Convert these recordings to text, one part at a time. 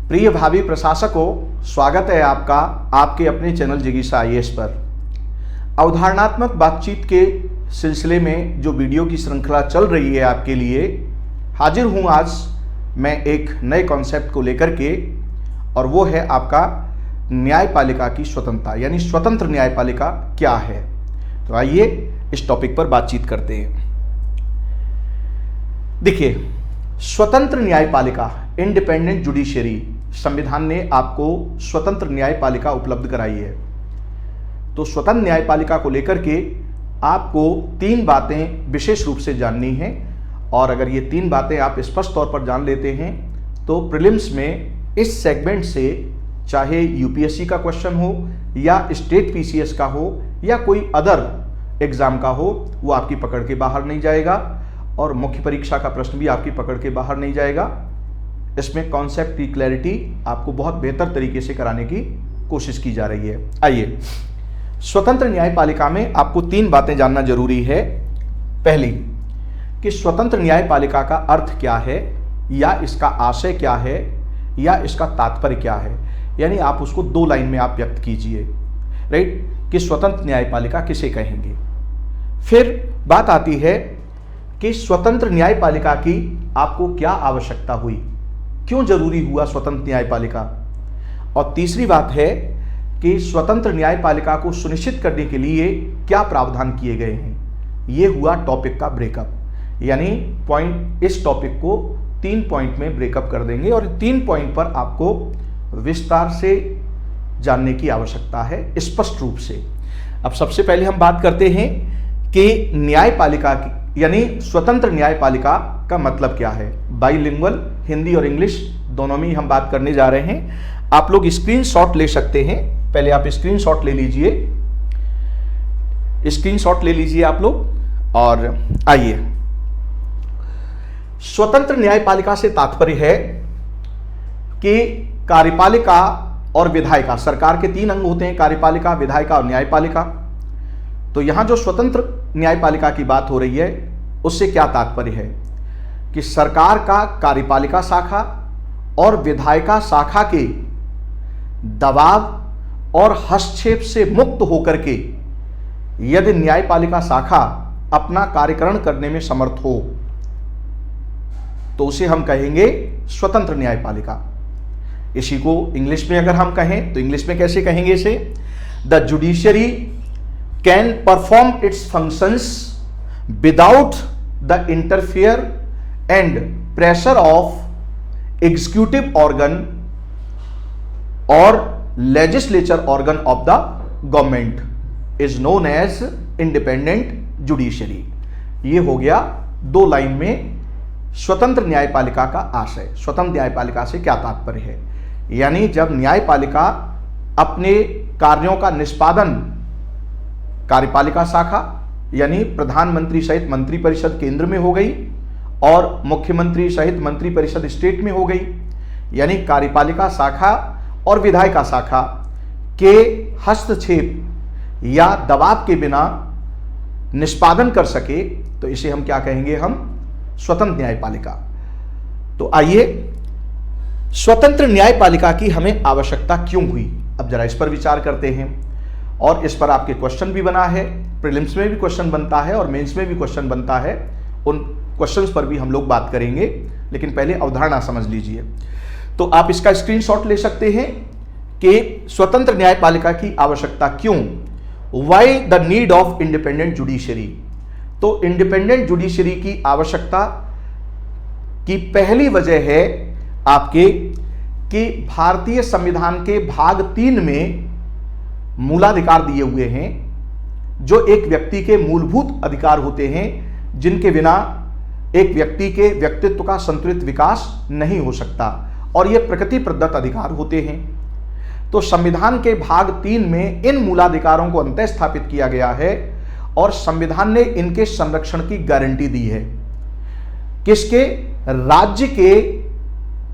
प्रिय भावी प्रशासकों, स्वागत है आपका आपके अपने चैनल जिज्ञासा आईएएस पर। अवधारणात्मक बातचीत के सिलसिले में जो वीडियो की श्रृंखला चल रही है आपके लिए, हाजिर हूँ आज मैं एक नए कॉन्सेप्ट को लेकर के, और वो है आपका न्यायपालिका की स्वतंत्रता, यानी स्वतंत्र न्यायपालिका क्या है। तो आइए इस टॉपिक पर बातचीत करते हैं। देखिए, स्वतंत्र न्यायपालिका, इंडिपेंडेंट जुडिशरी, संविधान ने आपको स्वतंत्र न्यायपालिका उपलब्ध कराई है। तो स्वतंत्र न्यायपालिका को लेकर के आपको 3 बातें विशेष रूप से जाननी हैं, और अगर ये 3 बातें आप स्पष्ट तौर पर जान लेते हैं तो प्रीलिम्स में इस सेगमेंट से, चाहे यूपीएससी का क्वेश्चन हो या स्टेट पीसीएस का हो या कोई अदर एग्जाम का हो, वो आपकी पकड़ के बाहर नहीं जाएगा, और मुख्य परीक्षा का प्रश्न भी आपकी पकड़ के बाहर नहीं जाएगा। इसमें कॉन्सेप्ट की क्लैरिटी आपको बहुत बेहतर तरीके से कराने की कोशिश की जा रही है। आइए, स्वतंत्र न्यायपालिका में आपको 3 बातें जानना जरूरी है। पहली, कि स्वतंत्र न्यायपालिका का अर्थ क्या है, या इसका आशय क्या है, या इसका तात्पर्य क्या है। यानी आप उसको 2 लाइन में आप व्यक्त कीजिए, राइट, कि स्वतंत्र न्यायपालिका किसे कहेंगे। फिर बात आती है कि स्वतंत्र न्यायपालिका की आपको क्या आवश्यकता हुई, क्यों जरूरी हुआ स्वतंत्र न्यायपालिका। और तीसरी बात है कि स्वतंत्र न्यायपालिका को सुनिश्चित करने के लिए क्या प्रावधान किए गए हैं। यह हुआ टॉपिक का ब्रेकअप, यानी पॉइंट, इस टॉपिक को 3 पॉइंट में ब्रेकअप कर देंगे, और 3 पॉइंट पर आपको विस्तार से जानने की आवश्यकता है, स्पष्ट रूप से। अब सबसे पहले हम बात करते हैं कि न्यायपालिका की, यानी स्वतंत्र न्यायपालिका का मतलब क्या है। बाइलिंगुअल, हिंदी और इंग्लिश दोनों में हम बात करने जा रहे हैं। आप लोग स्क्रीनशॉट ले सकते हैं। पहले आप स्क्रीनशॉट ले लीजिए, स्क्रीनशॉट ले लीजिए आप लोग। और आइए, स्वतंत्र न्यायपालिका से तात्पर्य है कि कार्यपालिका और विधायिका, सरकार के 3 अंग होते हैं, कार्यपालिका, विधायिका और न्यायपालिका। तो यहां जो स्वतंत्र न्यायपालिका की बात हो रही है, उससे क्या तात्पर्य है कि सरकार का कार्यपालिका शाखा और विधायिका शाखा के दबाव और हस्तक्षेप से मुक्त होकर के यदि न्यायपालिका शाखा अपना कार्यकरण करने में समर्थ हो, तो उसे हम कहेंगे स्वतंत्र न्यायपालिका। इसी को इंग्लिश में अगर हम कहें तो इंग्लिश में कैसे कहेंगे इसे, the judiciary can perform its functions without the interfere and pressure of executive organ और legislature organ of the government is known as independent judiciary. ये हो गया 2 लाइन में स्वतंत्र न्यायपालिका का आशय। स्वतंत्र न्यायपालिका से क्या तात्पर्य है, यानी जब न्यायपालिका अपने कार्यों का निष्पादन कार्यपालिका शाखा, यानी प्रधानमंत्री सहित मंत्रिपरिषद केंद्र में हो गई और मुख्यमंत्री सहित मंत्रिपरिषद स्टेट में हो गई, यानी कार्यपालिका शाखा और विधायिका शाखा के हस्तक्षेप या दबाव के बिना निष्पादन कर सके, तो इसे हम क्या कहेंगे, हम स्वतंत्र न्यायपालिका। तो आइए, स्वतंत्र न्यायपालिका की हमें आवश्यकता क्यों हुई, अब जरा इस पर विचार करते हैं। और इस पर आपके क्वेश्चन भी बना है, प्रीलिम्स में भी क्वेश्चन बनता है और मेंस में भी क्वेश्चन बनता है। उन क्वेश्चंस पर भी हम लोग बात करेंगे, लेकिन पहले अवधारणा समझ लीजिए। तो आप इसका स्क्रीनशॉट ले सकते हैं कि स्वतंत्र न्यायपालिका की आवश्यकता क्यों, why the need of independent judiciary. तो इंडिपेंडेंट जुडिशरी की आवश्यकता की पहली वजह है आपके कि भारतीय संविधान के भाग 3 में मूलाधिकार दिए हुए हैं, जो एक व्यक्ति के मूलभूत अधिकार होते हैं, जिनके बिना एक व्यक्ति के व्यक्तित्व का संतुलित विकास नहीं हो सकता, और ये प्रकृति प्रदत्त अधिकार होते हैं। तो संविधान के भाग 3 में इन मूलाधिकारों को अंतः स्थापित किया गया है, और संविधान ने इनके संरक्षण की गारंटी दी है। किसके, राज्य के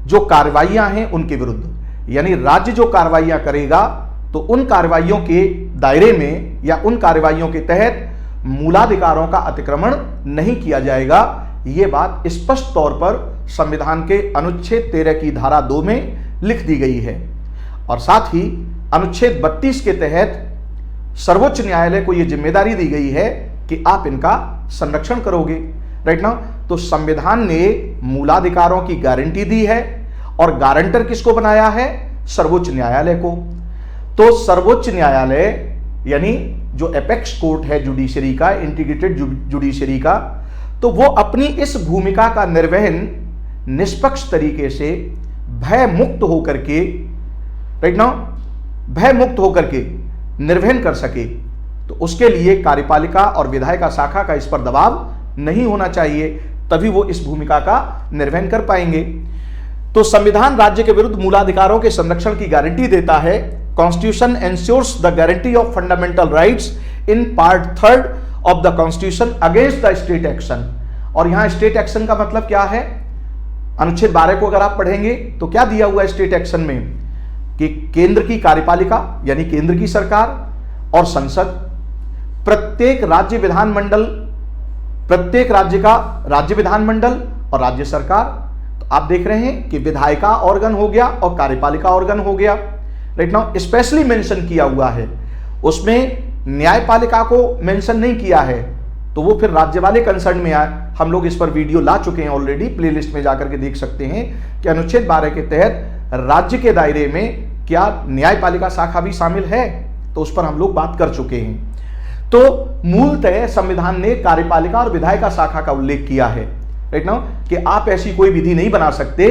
जो कार्रवाइयां हैं उनके विरुद्ध, यानी राज्य जो कार्रवाइयां करेगा तो उन कार्रवाइयों के दायरे में या उन कार्रवाइयों के तहत मूलाधिकारों का अतिक्रमण नहीं किया जाएगा। ये बात स्पष्ट तौर पर संविधान के अनुच्छेद 13 की धारा 2 में लिख दी गई है। और साथ ही अनुच्छेद 32 के तहत सर्वोच्च न्यायालय को यह जिम्मेदारी दी गई है कि आप इनका संरक्षण करोगे। राइट ना? तो संविधान ने मूलाधिकारों की गारंटी दी है और गारंटर किसको बनाया है? सर्वोच्च न्यायालय को। तो सर्वोच्च न्यायालय यानी जो एपेक्स कोर्ट है जुडिशरी का, इंटीग्रेटेड जुडिशरी का, तो वो अपनी इस भूमिका का निर्वहन निष्पक्ष तरीके से भय मुक्त होकर के, राइट ना, भय मुक्त होकर के निर्वहन कर सके। तो उसके लिए कार्यपालिका और विधायिका शाखा का इस पर दबाव नहीं होना चाहिए, तभी वो इस भूमिका का निर्वहन कर पाएंगे। तो संविधान राज्य के विरुद्ध मूलाधिकारों के संरक्षण की गारंटी देता है। Constitution ensures the guarantee of fundamental rights in part 3 of the constitution against the state action. और यहां स्टेट एक्शन का मतलब क्या है? अनुच्छेद 12 को अगर आप पढ़ेंगे तो क्या दिया हुआ है स्टेट एक्शन में कि केंद्र की कार्यपालिका यानी केंद्र की सरकार और संसद, प्रत्येक राज्य विधानमंडल, प्रत्येक राज्य का राज्य विधानमंडल और राज्य सरकार। तो आप देख रहे हैं कि विधायिका ऑर्गन हो गया और कार्यपालिका ऑर्गन हो गया। राइट नाउ स्पेशली मेंशन किया हुआ है, उसमें न्यायपालिका को मेंशन नहीं किया है, तो वो फिर राज्य वाले कंसर्न में आए। हम लोग इस पर वीडियो ला चुके हैं ऑलरेडी, प्लेलिस्ट में जाकर के देख सकते हैं कि अनुच्छेद 12 के तहत राज्य के दायरे में क्या न्यायपालिका शाखा भी शामिल है, तो उस पर हम लोग बात कर चुके हैं। तो मूलतः संविधान ने कार्यपालिका और विधायिका शाखा का उल्लेख किया है, राइट ना, कि आप ऐसी कोई विधि नहीं बना सकते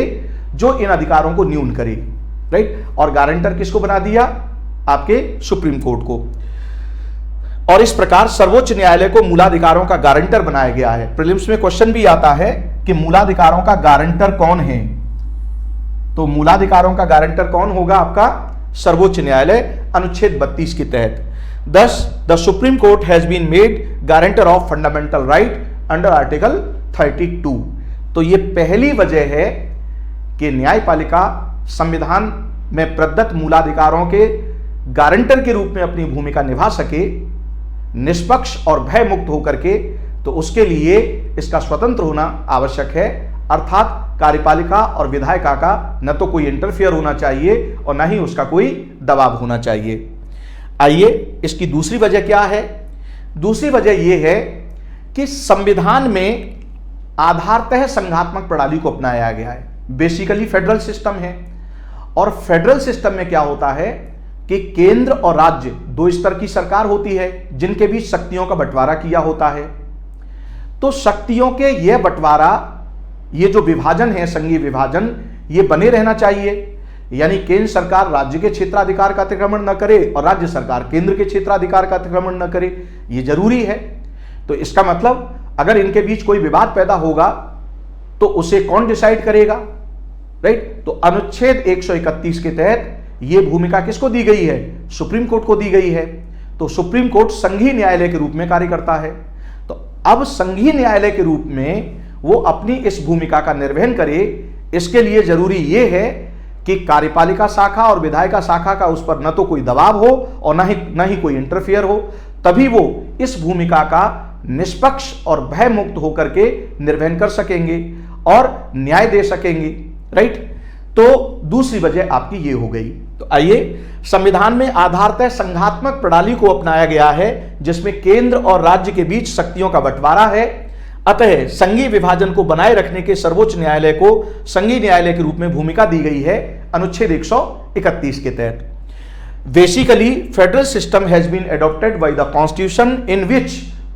जो इन अधिकारों को न्यून करे। राइट, और गारंटर किसको बना दिया? आपके सुप्रीम कोर्ट को। और इस प्रकार सर्वोच्च न्यायालय को मूलाधिकारों का गारंटर बनाया गया है। प्रीलिम्स में क्वेश्चन भी आता है कि मूलाधिकारों का गारंटर कौन है, तो मूलाधिकारों का गारंटर कौन होगा? आपका सर्वोच्च न्यायालय अनुच्छेद 32 के तहत। Thus, the Supreme Court has been made guarantor of fundamental right under Article 32। तो ये पहली वजह है कि न्यायपालिका संविधान में प्रदत्त मूलाधिकारों के गारंटर के रूप में अपनी भूमिका निभा सके निष्पक्ष और भय मुक्त होकर के, तो उसके लिए इसका स्वतंत्र होना आवश्यक है। अर्थात कार्यपालिका और विधायिका का न तो कोई इंटरफेयर होना चाहिए और न ही उसका कोई दबाव होना चाहिए। आइए इसकी दूसरी वजह क्या है? दूसरी वजह यह है कि संविधान में आधारतः संघात्मक प्रणाली को अपनाया गया है। बेसिकली फेडरल सिस्टम है, और फेडरल सिस्टम में क्या होता है कि केंद्र और राज्य दो स्तर की सरकार होती है जिनके बीच शक्तियों का बंटवारा किया होता है। तो शक्तियों के यह बंटवारा, ये जो विभाजन है, संघीय विभाजन, ये बने रहना चाहिए। यानी केंद्र सरकार राज्य के क्षेत्राधिकार का अतिक्रमण न करे और राज्य सरकार केंद्र के क्षेत्राधिकार का अतिक्रमण न करे, ये जरूरी है। तो इसका मतलब अगर इनके बीच कोई विवाद पैदा होगा तो उसे कौन डिसाइड करेगा? राइट, तो अनुच्छेद 131 के तहत यह भूमिका किसको दी गई है? सुप्रीम कोर्ट को दी गई है। तो सुप्रीम कोर्ट संघीय न्यायालय के रूप में कार्य करता है। तो अब संघीय न्यायालय के रूप में वो अपनी इस भूमिका का निर्वहन करे, इसके लिए जरूरी यह है कि कार्यपालिका शाखा और विधायिका शाखा का उस पर न तो कोई दबाव हो और न ही कोई इंटरफेयर हो, तभी वो इस भूमिका का निष्पक्ष और भय मुक्त होकर के निर्वहन कर सकेंगे और न्याय दे सकेंगे। राइट, तो दूसरी वजह आपकी ये हो गई। तो आइए, संविधान में आधारतः संघात्मक प्रणाली को अपनाया गया है जिसमें केंद्र और राज्य के बीच शक्तियों का बंटवारा है। अतः संघीय विभाजन को बनाए रखने के सर्वोच्च न्यायालय को संघीय न्यायालय के रूप में भूमिका दी गई है अनुच्छेद 131 के तहत। Basically federal system has been adopted by the constitution in which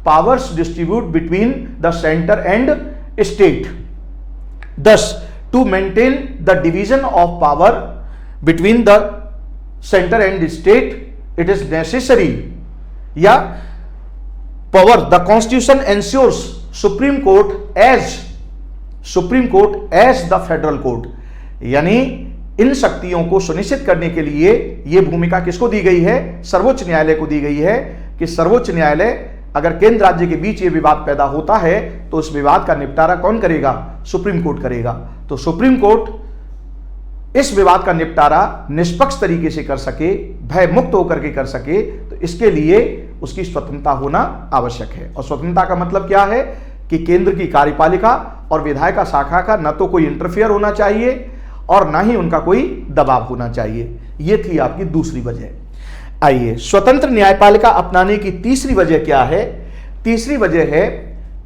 powers distribute between the centre and state. Thus, to maintain the division of power between the center and the state, it is necessary, power, the constitution ensures Supreme Court as the federal court। यानी इन शक्तियों को सुनिश्चित करने के लिए यह भूमिका किसको दी गई है? सर्वोच्च न्यायालय को दी गई है कि सर्वोच्च न्यायालय अगर केंद्र राज्य के बीच ये विवाद पैदा होता है तो उस विवाद का निपटारा कौन करेगा? सुप्रीम कोर्ट करेगा। तो सुप्रीम कोर्ट इस विवाद का निपटारा निष्पक्ष तरीके से कर सके, भय मुक्त होकर के कर सके, तो इसके लिए उसकी स्वतंत्रता होना आवश्यक है। और स्वतंत्रता का मतलब क्या है कि केंद्र की कार्यपालिका और विधायिका शाखा का न तो कोई इंटरफेयर होना चाहिए और ना ही उनका कोई दबाव होना चाहिए। ये थी आपकी दूसरी वजह। आइए, स्वतंत्र न्यायपालिका अपनाने की तीसरी वजह क्या है? तीसरी वजह है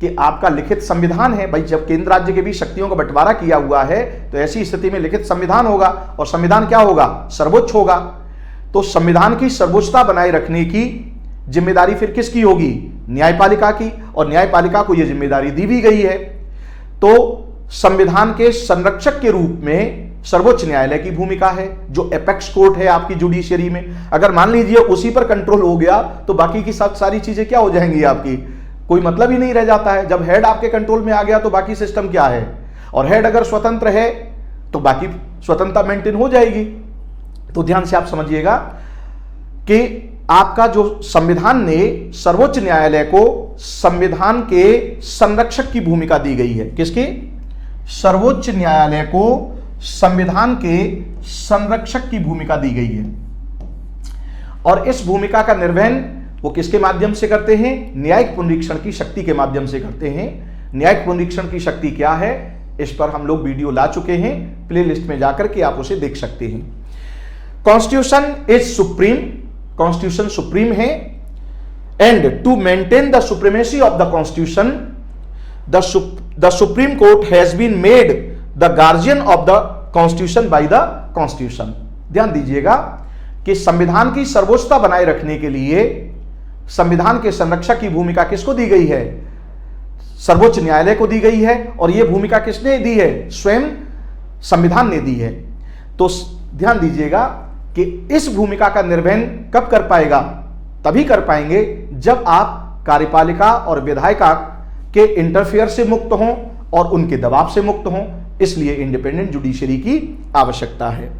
कि आपका लिखित संविधान है। भाई, जब केंद्र राज्य के बीच शक्तियों का बंटवारा किया हुआ है तो ऐसी स्थिति में लिखित संविधान होगा, और संविधान क्या होगा? सर्वोच्च होगा। तो संविधान की सर्वोच्चता बनाए रखने की जिम्मेदारी फिर किसकी होगी? न्यायपालिका की, और न्यायपालिका को यह जिम्मेदारी दी भी गई है। तो संविधान के संरक्षक के रूप में सर्वोच्च न्यायालय की भूमिका है, जो एपेक्स कोर्ट है आपकी जुडिशियरी में। अगर मान लीजिए उसी पर कंट्रोल हो गया तो बाकी की सब सारी चीजें क्या हो जाएंगी आपकी? कोई मतलब ही नहीं रह जाता है। जब हेड आपके कंट्रोल में आ गया तो बाकी सिस्टम क्या है? और हेड अगर स्वतंत्र है तो बाकी स्वतंत्रता मेंटेन हो जाएगी। तो ध्यान से आप समझिएगा कि आपका जो संविधान ने सर्वोच्च न्यायालय को संविधान के संरक्षक की भूमिका दी गई है। किसके? सर्वोच्च न्यायालय को संविधान के संरक्षक की भूमिका दी गई है। और इस भूमिका का निर्वहन वो किसके माध्यम से करते हैं? न्यायिक पुनरीक्षण की शक्ति के माध्यम से करते हैं। न्यायिक पुनरीक्षण की शक्ति क्या है? इस पर हम लोग वीडियो ला चुके हैं, प्लेलिस्ट में जाकर के आप उसे देख सकते हैं। Constitution is supreme, constitution supreme है। And to maintain the supremacy of the constitution the supreme court has been made the guardian of the constitution by the constitution. ध्यान दीजिएगा कि संविधान की सर्वोच्चता बनाए रखने के लिए संविधान के संरक्षक की भूमिका किसको दी गई है? सर्वोच्च न्यायालय को दी गई है। और यह भूमिका किसने दी है? स्वयं संविधान ने दी है। तो ध्यान दीजिएगा कि इस भूमिका का निर्वहन कब कर पाएगा? तभी कर पाएंगे जब आप कार्यपालिका और विधायिका के इंटरफेयर से मुक्त हों और उनके दबाव से मुक्त हों। इसलिए इंडिपेंडेंट जुडिशरी की आवश्यकता है।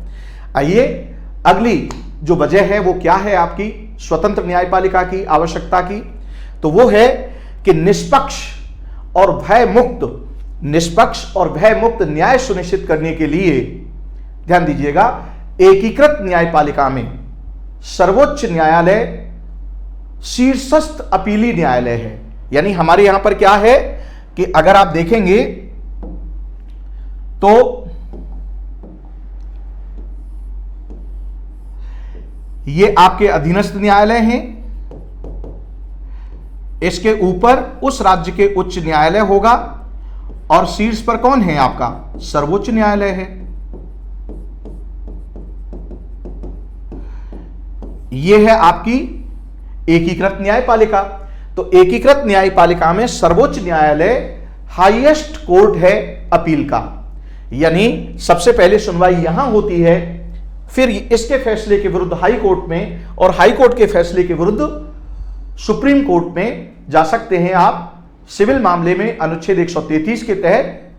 आइए, अगली जो वजह है वो क्या है आपकी स्वतंत्र न्यायपालिका की आवश्यकता की? तो वो है कि निष्पक्ष और भय मुक्त न्याय सुनिश्चित करने के लिए, ध्यान दीजिएगा, एकीकृत न्यायपालिका में सर्वोच्च न्यायालय शीर्षस्थ अपीली न्यायालय है। यानी हमारे यहां पर क्या है कि अगर आप देखेंगे तो ये आपके अधीनस्थ न्यायालय हैं। इसके ऊपर उस राज्य के उच्च न्यायालय होगा और शीर्ष पर कौन है? आपका सर्वोच्च न्यायालय है। यह है आपकी एकीकृत न्यायपालिका। तो एकीकृत न्यायपालिका में सर्वोच्च न्यायालय हाईएस्ट कोर्ट है अपील का। यानी सबसे पहले सुनवाई यहां होती है, फिर इसके फैसले के विरुद्ध हाई कोर्ट में, और हाई कोर्ट के फैसले के विरुद्ध सुप्रीम कोर्ट में जा सकते हैं आप। सिविल मामले में अनुच्छेद 133 के तहत,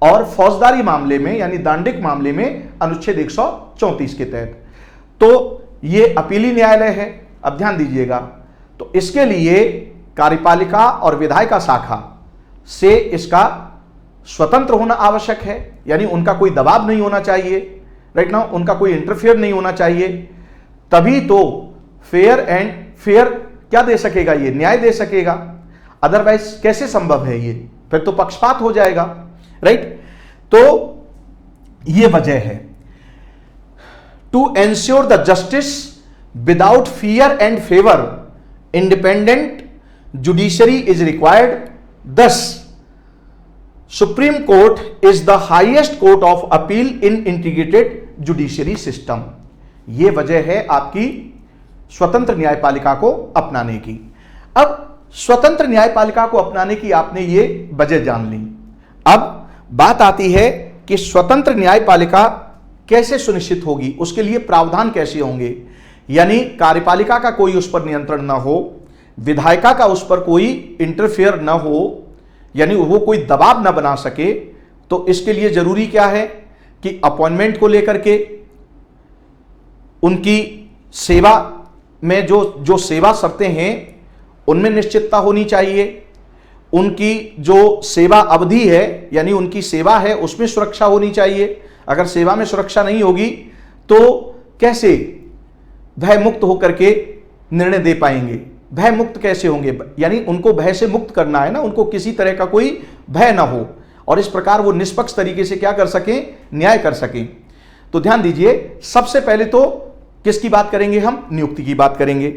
और फौजदारी मामले में यानी दांडिक मामले में अनुच्छेद 134 के तहत। तो यह अपीली न्यायालय है। अब ध्यान दीजिएगा, तो इसके लिए कार्यपालिका और विधायिका शाखा से इसका स्वतंत्र होना आवश्यक है। यानी उनका कोई दबाव नहीं होना चाहिए, राइट नाउ, उनका कोई इंटरफेयर नहीं होना चाहिए। तभी तो फेयर क्या दे सकेगा? ये न्याय दे सकेगा। अदरवाइज कैसे संभव है ये? फिर तो पक्षपात हो जाएगा, राइट। तो ये वजह है। To ensure the justice without fear and favour independent judiciary is required. Thus supreme court is the highest court of appeal in integrated judiciary system. यह वजह है आपकी स्वतंत्र न्यायपालिका को अपनाने की। अब स्वतंत्र न्यायपालिका को अपनाने की आपने ये वजह जान ली। अब बात आती है कि स्वतंत्र न्यायपालिका कैसे सुनिश्चित होगी, उसके लिए प्रावधान कैसे होंगे। यानी कार्यपालिका का कोई उस पर नियंत्रण ना हो, विधायिका का उस पर कोई इंटरफेयर ना हो, यानी वो कोई दबाव ना बना सके। तो इसके लिए जरूरी क्या है कि अपॉइंटमेंट को लेकर के उनकी सेवा में जो सेवा शर्तें हैं उनमें निश्चितता होनी चाहिए। उनकी जो सेवा अवधि है यानी उनकी सेवा है उसमें सुरक्षा होनी चाहिए। अगर सेवा में सुरक्षा नहीं होगी तो कैसे भय मुक्त होकर के निर्णय दे पाएंगे? भय मुक्त कैसे होंगे? यानी उनको भय से मुक्त करना है ना, उनको किसी तरह का कोई भय ना हो, और इस प्रकार वो निष्पक्ष तरीके से क्या कर सकें? न्याय कर सकें। तो ध्यान दीजिए, सबसे पहले तो किसकी बात करेंगे हम? नियुक्ति की बात करेंगे।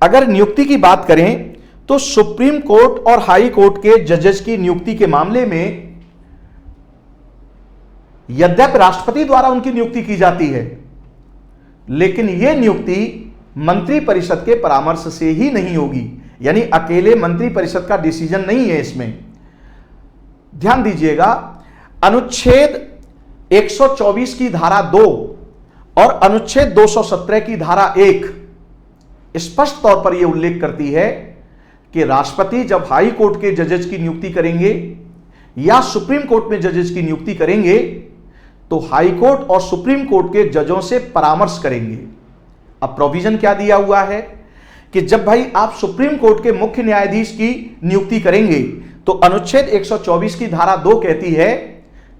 अगर नियुक्ति की बात करें तो सुप्रीम कोर्ट और हाई कोर्ट के जजेस की नियुक्ति के मामले में यद्यपि राष्ट्रपति द्वारा उनकी नियुक्ति की जाती है, लेकिन यह नियुक्ति मंत्री परिषद के परामर्श से ही नहीं होगी, यानी अकेले मंत्री परिषद का डिसीजन नहीं है इसमें। ध्यान दीजिएगा, अनुच्छेद 124 की धारा 2 और अनुच्छेद 217 की धारा 1 स्पष्ट तौर पर यह उल्लेख करती है कि राष्ट्रपति जब हाई कोर्ट के जजेस की नियुक्ति करेंगे या सुप्रीम कोर्ट में जजेस की नियुक्ति करेंगे तो हाई कोर्ट और सुप्रीम कोर्ट के जजों से परामर्श करेंगे। अब प्रोविजन क्या दिया हुआ है कि जब भाई आप सुप्रीम कोर्ट के मुख्य न्यायाधीश की नियुक्ति करेंगे तो अनुच्छेद 124 की धारा 2 कहती है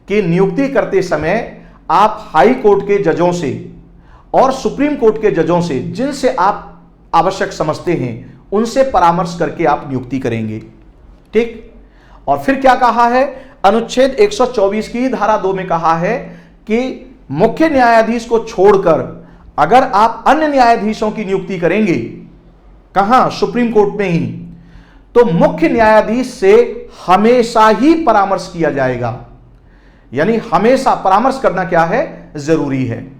कि नियुक्ति करते समय आप हाई कोर्ट के जजों से और सुप्रीम कोर्ट के जजों से, जिनसे आप आवश्यक समझते हैं, उनसे परामर्श करके आप नियुक्ति करेंगे। ठीक। और फिर क्या कहा है? अनुच्छेद 124 की धारा 2 में कहा है कि मुख्य न्यायाधीश को छोड़कर अगर आप अन्य न्यायाधीशों की नियुक्ति करेंगे, कहां? सुप्रीम कोर्ट में ही, तो मुख्य न्यायाधीश से हमेशा ही परामर्श किया जाएगा। यानी हमेशा परामर्श करना क्या है? जरूरी है।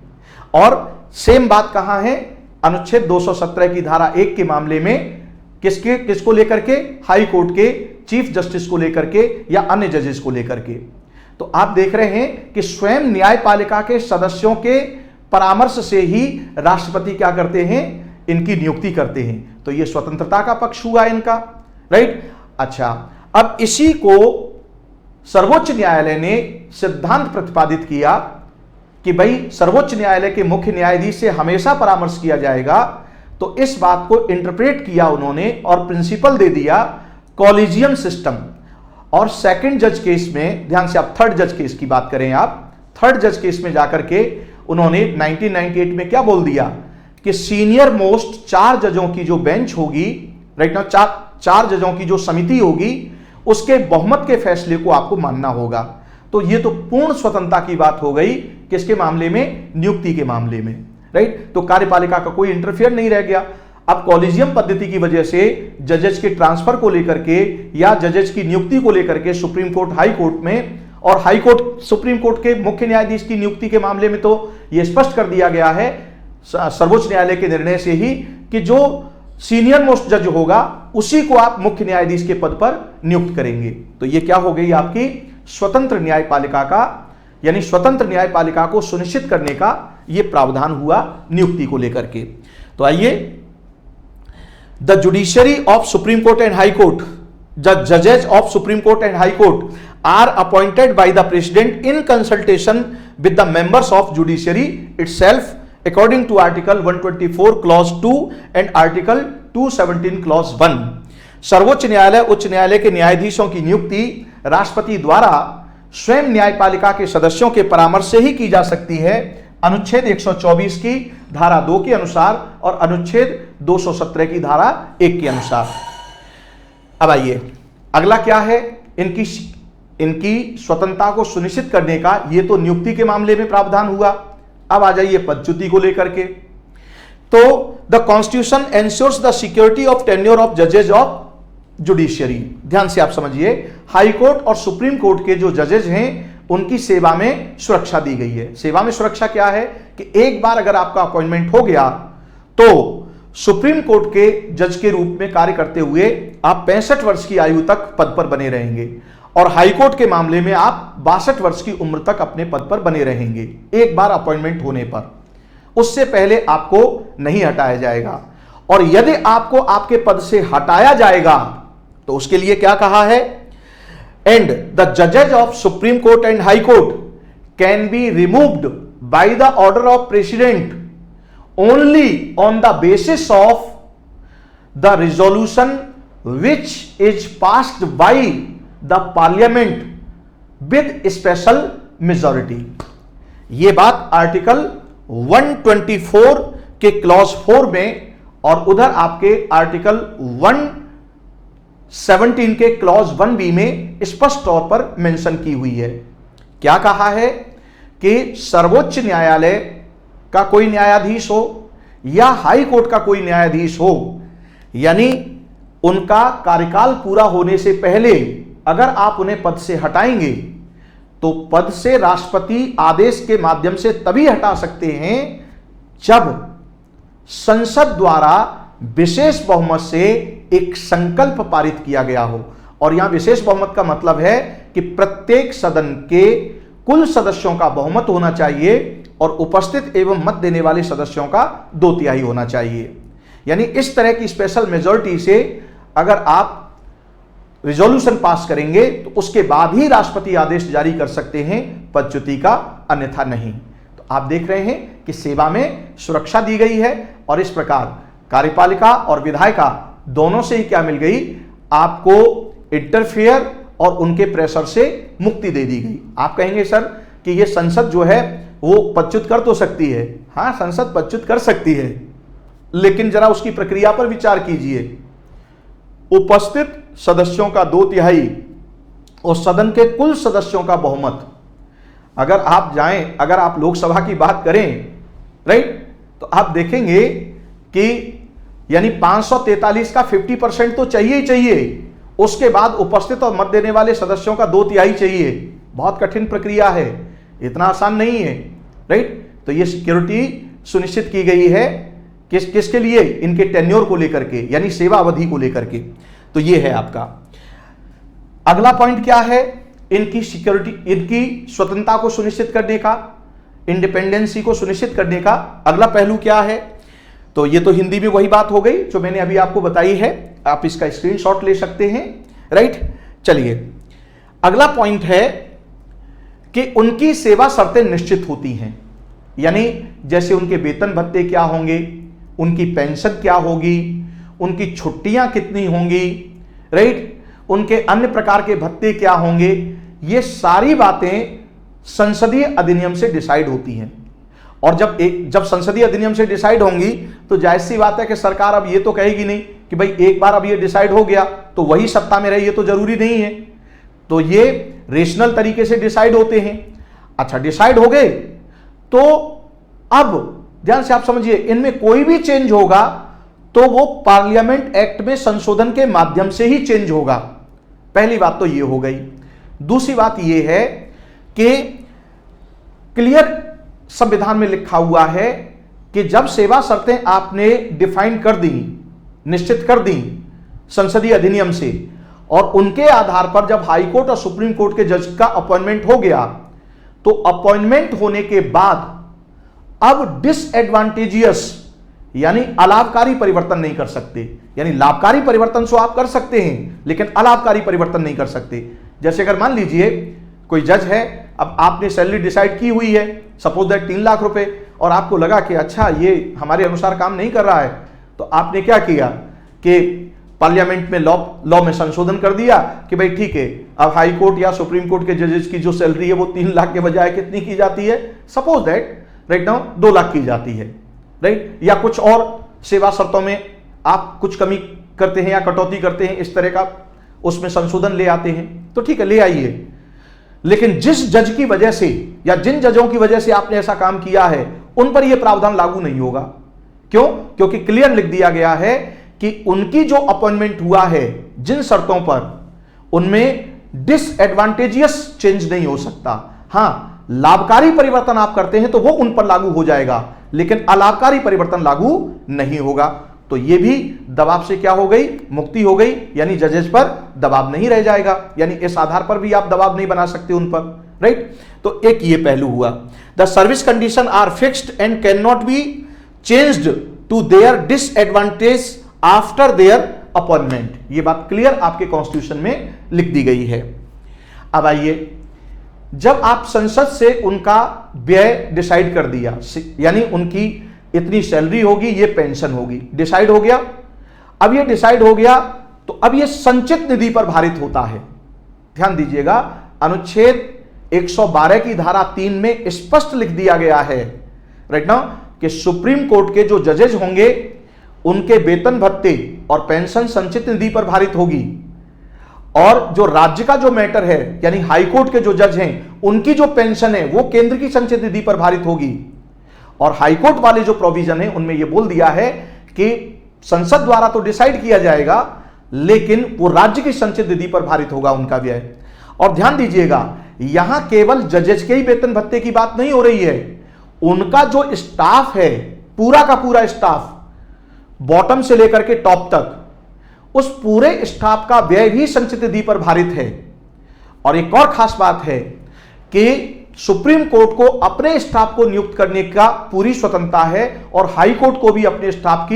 और सेम बात कहां है? अनुच्छेद 217 की धारा 1 के मामले में किसको लेकर के? हाई कोर्ट के चीफ जस्टिस को लेकर के या अन्य जजेस को लेकर के। तो आप देख रहे हैं कि स्वयं न्यायपालिका के सदस्यों के परामर्श से ही राष्ट्रपति क्या करते हैं? इनकी नियुक्ति करते हैं। तो यह स्वतंत्रता का पक्ष हुआ इनका, राइट। अच्छा, अब इसी को सर्वोच्च न्यायालय ने सिद्धांत प्रतिपादित किया कि भाई सर्वोच्च न्यायालय के मुख्य न्यायाधीश से हमेशा परामर्श किया जाएगा। तो इस बात को इंटरप्रेट किया उन्होंने और प्रिंसिपल दे दिया कॉलेजियम सिस्टम। और सेकंड जज केस में, ध्यान से आप थर्ड जज केस की बात करें, आप थर्ड जज केस में जाकर के उन्होंने 1998 में क्या बोल दिया कि सीनियर मोस्ट 4 जजों की जो बेंच होगी, राइट ना, 4 जजों की जो समिति होगी, उसके बहुमत के फैसले को आपको मानना होगा। तो ये तो पूर्ण स्वतंत्रता की बात हो गई। किसके मामले में? नियुक्ति के मामले में, राइट। तो कार्यपालिका का कोई इंटरफेयर नहीं रह गया। अब कॉलेजियम पद्धति की वजह से जजेस के ट्रांसफर को लेकर के या जजेस की नियुक्ति को लेकर के सुप्रीम कोर्ट, हाई कोर्ट में, और हाई कोर्ट सुप्रीम कोर्ट के मुख्य न्यायाधीश की नियुक्ति के मामले में तो यह स्पष्ट कर दिया गया है सर्वोच्च न्यायालय के निर्णय से ही कि जो सीनियर मोस्ट जज होगा उसी को आप मुख्य न्यायाधीश के पद पर नियुक्त करेंगे। तो यह क्या हो गई आपकी स्वतंत्र न्यायपालिका का, यानी स्वतंत्र न्यायपालिका को सुनिश्चित करने का यह प्रावधान हुआ नियुक्ति को लेकर के। तो आइए, the judiciary of supreme court and high court, the जजेस of supreme court and high court are appointed by the president in consultation with the members of judiciary itself according to article 124 clause 2 and article 217 clause 1। सर्वोच्च न्यायालय, उच्च न्यायालय के न्यायाधीशों की नियुक्ति राष्ट्रपति द्वारा स्वयं न्यायपालिका के सदस्यों के परामर्श से ही की जा सकती है, अनुच्छेद 124 की धारा 2 के अनुसार और अनुच्छेद 217 की धारा 1 के अनुसार। अब आइए, अगला क्या है? इनकी स्वतंत्रता को सुनिश्चित करने का, यह तो नियुक्ति के मामले में प्रावधान हुआ। अब आ जाइए पदच्युति को लेकर के। तो the constitution ensures the security of tenure of जजेज ऑफ जुडिशियरी। ध्यान से आप समझिए, हाई कोर्ट और सुप्रीम कोर्ट के जो जजेज हैं उनकी सेवा में सुरक्षा दी गई है। सेवा में सुरक्षा क्या है कि एक बार अगर आपका अपॉइंटमेंट हो गया तो सुप्रीम कोर्ट के जज के रूप में कार्य करते हुए आप 65 वर्ष की आयु तक पद पर बने रहेंगे, और हाईकोर्ट के मामले में आप 62 वर्ष की उम्र तक अपने पद पर बने रहेंगे एक बार अपॉइंटमेंट होने पर। उससे पहले आपको नहीं हटाया जाएगा, और यदि आपको आपके पद से हटाया जाएगा तो उसके लिए क्या कहा है? एंड द जजेस of supreme court and high court can be removed by the order of president only on the basis of the resolution which is passed by the parliament with special majority. यह बात article 124 के clause 4 में और उधर आपके article 117 के clause 1B में स्पष्ट तौर पर मेंशन की हुई है। क्या कहा है कि सर्वोच्च न्यायालय का कोई न्यायाधीश हो या हाई कोर्ट का कोई न्यायाधीश हो, यानी उनका कार्यकाल पूरा होने से पहले अगर आप उन्हें पद से हटाएंगे तो पद से राष्ट्रपति आदेश के माध्यम से तभी हटा सकते हैं जब संसद द्वारा विशेष बहुमत से एक संकल्प पारित किया गया हो। और यहां विशेष बहुमत का मतलब है कि प्रत्येक सदन के कुल सदस्यों का बहुमत होना चाहिए और उपस्थित एवं मत देने वाले सदस्यों का 2/3 होना चाहिए। यानी इस तरह की स्पेशल मेजॉरिटी से अगर आप रिजोल्यूशन पास करेंगे तो उसके बाद ही राष्ट्रपति आदेश जारी कर सकते हैं पदच्युति का, अन्यथा नहीं। तो आप देख रहे हैं कि सेवा में सुरक्षा दी गई है और इस प्रकार कार्यपालिका और विधायिका दोनों से ही क्या मिल गई, आपको इंटरफेयर और उनके प्रेशर से मुक्ति दे दी गई। आप कहेंगे सर कि ये संसद जो है वो पदच्युत कर तो सकती है। हाँ, संसद पदच्युत कर सकती है, लेकिन जरा उसकी प्रक्रिया पर विचार कीजिए। उपस्थित सदस्यों का 2/3 और सदन के कुल सदस्यों का बहुमत, अगर आप जाएं, अगर आप लोकसभा की बात करें, राइट, तो आप देखेंगे कि यानी 543 का 50% तो चाहिए ही चाहिए, उसके बाद उपस्थित और मत देने वाले सदस्यों का 2/3 चाहिए। बहुत कठिन प्रक्रिया है, इतना आसान नहीं है, राइट। तो ये सिक्योरिटी सुनिश्चित की गई है किसके लिए, इनके टेन्योर को लेकर के, यानी सेवा अवधि को लेकर के। तो ये है आपका अगला पॉइंट क्या है, इनकी सिक्योरिटी, इनकी स्वतंत्रता को सुनिश्चित करने का, इंडिपेंडेंसी को सुनिश्चित करने का अगला पहलू क्या है। तो ये तो हिंदी में वही बात हो गई जो मैंने अभी आपको बताई है, आप इसका स्क्रीनशॉट ले सकते हैं, राइट। चलिए अगला पॉइंट है कि उनकी सेवा शर्तें निश्चित होती हैं, यानी जैसे उनके वेतन भत्ते क्या होंगे, उनकी पेंशन क्या होगी, उनकी छुट्टियां कितनी होंगी, राइट, उनके अन्य प्रकार के भत्ते क्या होंगे, ये सारी बातें संसदीय अधिनियम से डिसाइड होती हैं। और जब संसदीय अधिनियम से डिसाइड होंगी तो जाहिर सी बात है कि सरकार अब ये तो कहेगी नहीं कि भाई एक बार अब ये डिसाइड हो गया तो वही सत्ता में रहे, ये तो जरूरी नहीं है। तो ये रेशनल तरीके से डिसाइड होते हैं। अच्छा, डिसाइड हो गए तो अब ध्यान से आप समझिए, इनमें कोई भी चेंज होगा तो वो पार्लियामेंट एक्ट में संशोधन के माध्यम से ही चेंज होगा। पहली बात तो ये हो गई। दूसरी बात ये है कि क्लियर संविधान में लिखा हुआ है कि जब सेवा शर्तें आपने डिफाइन कर दी, निश्चित कर दी संसदीय अधिनियम से, और उनके आधार पर जब हाई कोर्ट और सुप्रीम कोर्ट के जज का अपॉइंटमेंट हो गया तो अपॉइंटमेंट होने के बाद अब डिसएडवांटेजियस यानी अलाभकारी परिवर्तन नहीं कर सकते। यानी लाभकारी परिवर्तन तो आप कर सकते हैं लेकिन अलाभकारी परिवर्तन नहीं कर सकते। जैसे अगर मान लीजिए कोई जज है, अब आपने सैलरी डिसाइड की हुई है, सपोज दैट 3 लाख रुपए, और आपको लगा कि अच्छा ये हमारे अनुसार काम नहीं कर रहा है, तो आपने क्या किया कि पार्लियामेंट में लॉ में संशोधन कर दिया कि भाई ठीक है, अब हाई कोर्ट या सुप्रीम कोर्ट के जजेस की जो सैलरी है वो 3 लाख के बजाय कितनी की जाती है, suppose that right now 2 lakh की जाती है, राइट। या कुछ और सेवा शर्तों में आप कुछ कमी करते हैं या कटौती करते हैं, इस तरह का उसमें संशोधन ले आते हैं, तो ठीक है, ले आइए। लेकिन जिस जज की वजह से या जिन जजों की वजह से आपने ऐसा काम किया है उन पर यह प्रावधान लागू नहीं होगा। क्यों? क्योंकि क्लियर लिख दिया गया है कि उनकी जो अपॉइंटमेंट हुआ है जिन शर्तों पर, उनमें डिसएडवांटेजियस चेंज नहीं हो सकता। हां, लाभकारी परिवर्तन आप करते हैं तो वो उन पर लागू हो जाएगा, लेकिन अलाभकारी परिवर्तन लागू नहीं होगा। तो ये भी दबाव से क्या हो गई, मुक्ति हो गई, यानी जजेस पर दबाव नहीं रह जाएगा, यानी इस आधार पर भी आप दबाव नहीं बना सकते उन पर, राइट। तो एक ये पहलू हुआ। The service condition are fixed and can not be changed to their disadvantage after their appointment. ये बात क्लियर आपके कॉन्स्टिट्यूशन में लिख दी गई है। अब आइए, जब आप संसद से उनका व्यय डिसाइड कर दिया, यानी उनकी इतनी सैलरी होगी, ये पेंशन होगी, डिसाइड हो गया। अब ये डिसाइड हो गया तो अब ये संचित निधि पर भारित होता है। ध्यान दीजिएगा, अनुच्छेद 112 की धारा 3 में स्पष्ट लिख दिया गया है राइट नाउ कि सुप्रीम कोर्ट के जो जजेज होंगे उनके वेतन भत्ते और पेंशन संचित निधि पर भारित होगी। और जो राज्य का जो मैटर है यानी हाईकोर्ट के जो जज हैं उनकी जो पेंशन है वो केंद्र की संचित निधि पर भारित होगी। और हाईकोर्ट वाले जो प्रोविजन है उनमें यह बोल दिया है कि संसद द्वारा तो डिसाइड किया जाएगा लेकिन वो राज्य की संचित निधि पर भारित होगा उनका व्यय। और ध्यान दीजिएगा यहां केवल जजेस के ही वेतन भत्ते की बात नहीं हो रही है, उनका जो स्टाफ है पूरा का पूरा स्टाफ बॉटम से लेकर के टॉप तक उस पूरे स्टाफ का व्यय भी संचित निधि पर भारित है। और एक और खास बात है कि सुप्रीम कोर्ट को अपने स्टाफ को नियुक्त करने का पूरी स्वतंत्रता है और हाई कोर्ट को भी अपने स्टाफ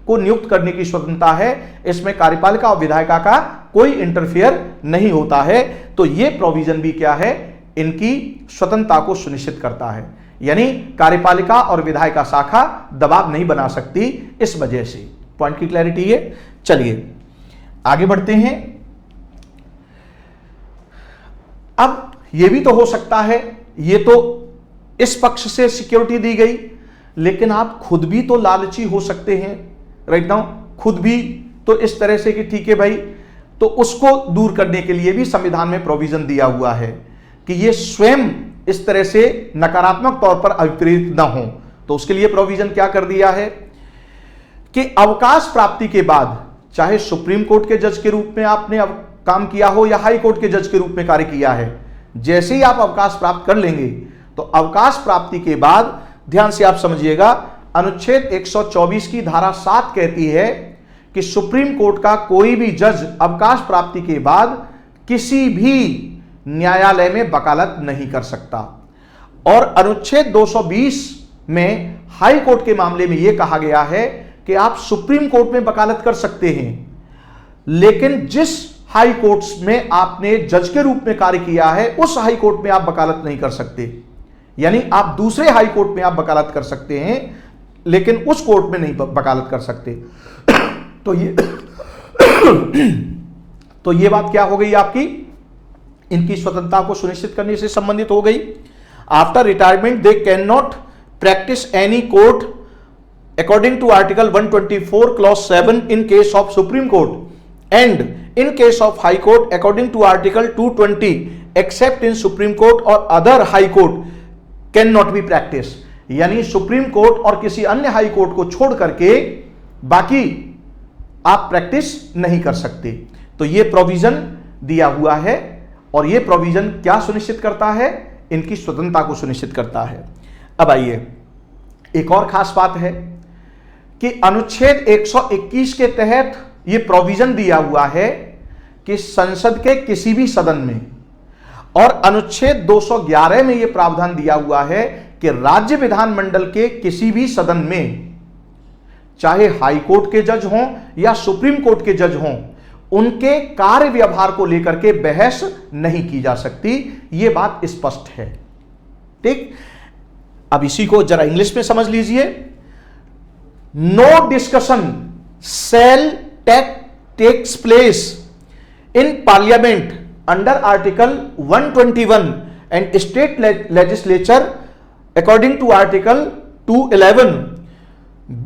को नियुक्त करने की स्वतंत्रता है। इसमें कार्यपालिका और विधायिका का कोई इंटरफेयर नहीं होता है। तो यह प्रोविजन भी क्या है, इनकी स्वतंत्रता को सुनिश्चित करता है, यानी कार्यपालिका और विधायिका शाखा दबाव नहीं बना सकती। इस वजह से पॉइंट की क्लैरिटी है। चलिए आगे बढ़ते हैं। अब यह भी तो हो सकता है, ये तो इस पक्ष से सिक्योरिटी दी गई, लेकिन आप खुद भी तो लालची हो सकते हैं राइट नाउ, खुद भी तो इस तरह से कि ठीक है भाई, तो उसको दूर करने के लिए भी संविधान में प्रोविजन दिया हुआ है कि ये स्वयं इस तरह से नकारात्मक तौर पर अविपरीत ना हो। तो उसके लिए प्रोविजन क्या कर दिया है कि अवकाश प्राप्ति के बाद, चाहे सुप्रीम कोर्ट के जज के रूप में आपने अब काम किया हो या हाई कोर्ट के जज के रूप में कार्य किया है, जैसे ही आप अवकाश प्राप्त कर लेंगे तो अवकाश प्राप्ति के बाद ध्यान से आप समझिएगा, अनुच्छेद 124 की धारा 7 कहती है कि सुप्रीम कोर्ट का कोई भी जज अवकाश प्राप्ति के बाद किसी भी न्यायालय में वकालत नहीं कर सकता। और अनुच्छेद 220 में हाई कोर्ट के मामले में यह कहा गया है कि आप सुप्रीम कोर्ट में वकालत कर सकते हैं, लेकिन जिस हाई कोर्ट में आपने जज के रूप में कार्य किया है उस हाई कोर्ट में आप वकालत नहीं कर सकते। यानी आप दूसरे हाई कोर्ट में आप वकालत कर सकते हैं लेकिन उस कोर्ट में नहीं वकालत कर सकते। तो ये बात क्या हो गई आपकी, इनकी स्वतंत्रता को सुनिश्चित करने से संबंधित हो गई। After retirement they can not practice any court according to article 124 clause 7 in case of supreme court and in case of high court according to article 220 except in supreme court और other high court can not be practice. यानी supreme court और किसी अन्य high court को छोड़ करके बाकी आप प्रैक्टिस नहीं कर सकते। तो यह प्रोविजन दिया हुआ है और यह प्रोविजन क्या सुनिश्चित करता है, इनकी स्वतंत्रता को सुनिश्चित करता है। अब आइए एक और खास बात है कि अनुच्छेद 121 के तहत यह प्रोविजन दिया हुआ है कि संसद के किसी भी सदन में, और अनुच्छेद 211 में यह प्रावधान दिया हुआ है कि राज्य विधानमंडल के किसी भी सदन में, चाहे हाई कोर्ट के जज हों या सुप्रीम कोर्ट के जज हों, उनके कार्य व्यवहार को लेकर के बहस नहीं की जा सकती। यह बात स्पष्ट है। ठीक, अब इसी को जरा इंग्लिश में समझ लीजिए। No discussion shall takes place in Parliament under article 121 and state legislature according to article 211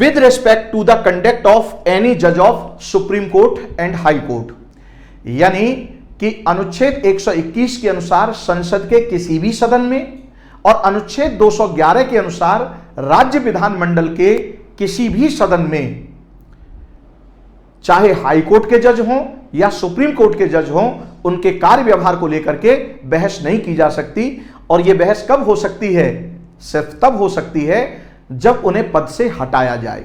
with respect to the conduct of any judge of Supreme Court and High Court। यानी कि अनुच्छेद 121 के अनुसार संसद के किसी भी सदन में और अनुच्छेद 211 के अनुसार राज्य विधानमंडल के किसी भी सदन में, चाहे हाई कोर्ट के जज हों या सुप्रीम कोर्ट के जज हों, उनके कार्य व्यवहार को लेकर के बहस नहीं की जा सकती। और यह बहस कब हो सकती है, सिर्फ तब हो सकती है जब उन्हें पद से हटाया जाए,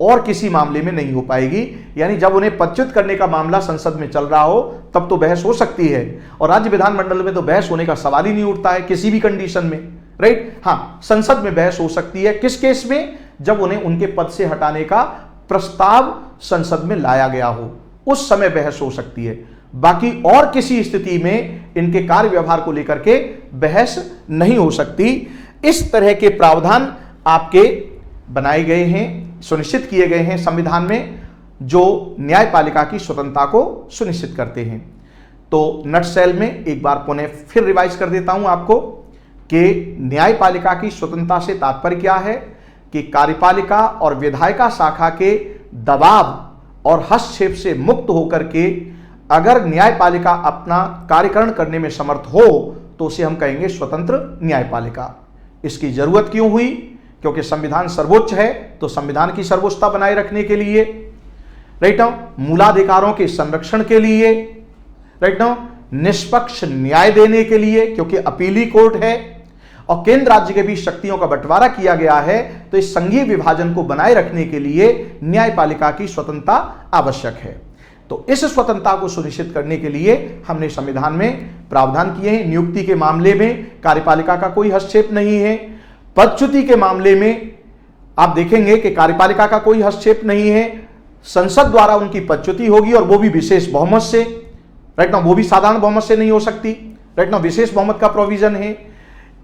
और किसी मामले में नहीं हो पाएगी। यानी जब उन्हें पदच्युत करने का मामला संसद में चल रहा हो तब तो बहस हो सकती है, और राज्य विधानमंडल में तो बहस होने का सवाल ही नहीं उठता है किसी भी कंडीशन में, राइट। हाँ, संसद में बहस हो सकती है किस केस में, जब उन्हें उनके पद से हटाने का प्रस्ताव संसद में लाया गया हो, उस समय बहस हो सकती है। बाकी और किसी स्थिति में इनके कार्य व्यवहार को लेकर के बहस नहीं हो सकती। इस तरह के प्रावधान आपके बनाए गए हैं, सुनिश्चित किए गए हैं संविधान में, जो न्यायपालिका की स्वतंत्रता को सुनिश्चित करते हैं। तो नटसेल में एक बार पुनः फिर रिवाइज कर देता हूं आपको कि न्यायपालिका की स्वतंत्रता से तात्पर्य क्या है कि कार्यपालिका और विधायिका शाखा के दबाव और हस्तक्षेप से मुक्त होकर के अगर न्यायपालिका अपना कार्यकरण करने में समर्थ हो तो उसे हम कहेंगे स्वतंत्र न्यायपालिका। इसकी जरूरत क्यों हुई? क्योंकि संविधान सर्वोच्च है, तो संविधान की सर्वोच्चता बनाए रखने के लिए, राइट नाउ, मूलाधिकारों के संरक्षण के लिए, राइट नाउ, निष्पक्ष न्याय देने के लिए, क्योंकि अपीली कोर्ट है और केंद्र राज्य के बीच शक्तियों का बंटवारा किया गया है, तो इस संघीय विभाजन को बनाए रखने के लिए न्यायपालिका की स्वतंत्रता आवश्यक है। तो इस स्वतंत्रता को सुनिश्चित करने के लिए हमने संविधान में प्रावधान किए हैं। नियुक्ति के मामले में कार्यपालिका का कोई हस्तक्षेप नहीं है। पदच्युति के मामले में आप देखेंगे कि कार्यपालिका का कोई हस्तक्षेप नहीं है। संसद द्वारा उनकी पदच्युति होगी और वो भी विशेष बहुमत से, राइट ना, वो भी साधारण बहुमत से नहीं हो सकती, राइट ना, विशेष बहुमत का प्रोविजन है।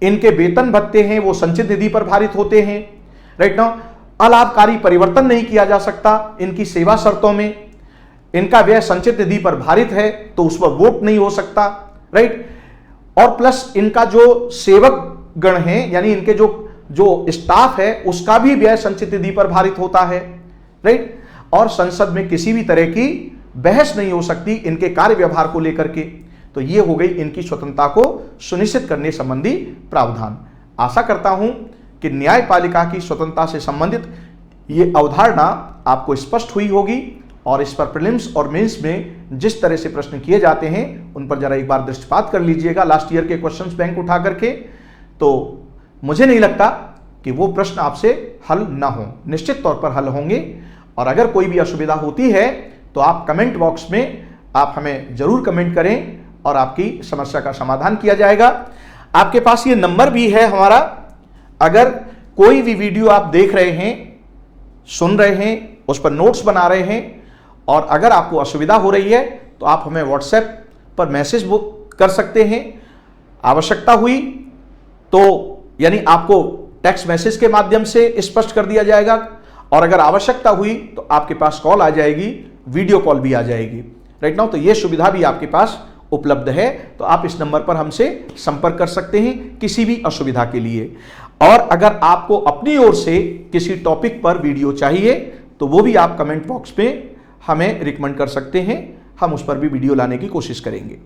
इनके वेतन भत्ते हैं वो संचित निधि पर भारित होते हैं, राइट ना, अलाभकारी परिवर्तन नहीं किया जा सकता इनकी सेवा शर्तों में। इनका व्यय संचित निधि पर भारित है तो उस पर वोट नहीं हो सकता, राइट। और प्लस इनका जो सेवक गण है, यानी इनके जो स्टाफ है, उसका भी व्यय संचित निधि पर भारित होता है, राइट। और संसद में किसी भी तरह की बहस नहीं हो सकती इनके कार्य व्यवहार को लेकर के। तो ये हो गई इनकी स्वतंत्रता को सुनिश्चित करने संबंधी प्रावधान। आशा करता हूं कि न्यायपालिका की स्वतंत्रता से संबंधित ये अवधारणा आपको स्पष्ट हुई होगी और इस पर प्रीलिम्स और मेंस में जिस तरह से प्रश्न किए जाते हैं उन पर जरा एक बार दृष्टिपात कर लीजिएगा लास्ट ईयर के क्वेश्चंस बैंक उठा करके। तो मुझे नहीं लगता कि वो प्रश्न आपसे हल ना हो, निश्चित तौर पर हल होंगे। और अगर कोई भी असुविधा होती है तो आप कमेंट बॉक्स में आप हमें जरूर कमेंट करें और आपकी समस्या का समाधान किया जाएगा। आपके पास ये नंबर भी है हमारा, अगर कोई भी वीडियो आप देख रहे हैं, सुन रहे हैं, उस पर नोट्स बना रहे हैं और अगर आपको असुविधा हो रही है तो आप हमें व्हाट्सएप पर मैसेज बुक कर सकते हैं। आवश्यकता हुई तो यानी आपको टेक्स्ट मैसेज के माध्यम से स्पष्ट कर दिया जाएगा और अगर आवश्यकता हुई तो आपके पास कॉल आ जाएगी, वीडियो कॉल भी आ जाएगी, राइट नाउ। तो ये सुविधा भी आपके पास उपलब्ध है, तो आप इस नंबर पर हमसे संपर्क कर सकते हैं किसी भी असुविधा के लिए। और अगर आपको अपनी ओर से किसी टॉपिक पर वीडियो चाहिए तो वो भी आप कमेंट बॉक्स में हमें रिकमेंड कर सकते हैं, हम उस पर भी वीडियो लाने की कोशिश करेंगे।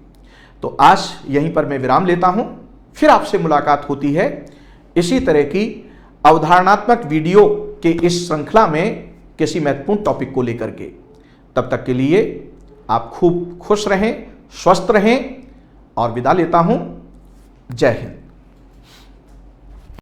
तो आज यहीं पर मैं विराम लेता हूं, फिर आपसे मुलाकात होती है इसी तरह की अवधारणात्मक वीडियो के इस श्रृंखला में किसी महत्वपूर्ण टॉपिक को लेकर के। तब तक के लिए आप खूब खुश रहें, स्वस्थ रहें और विदा लेता हूं। जय हिंद।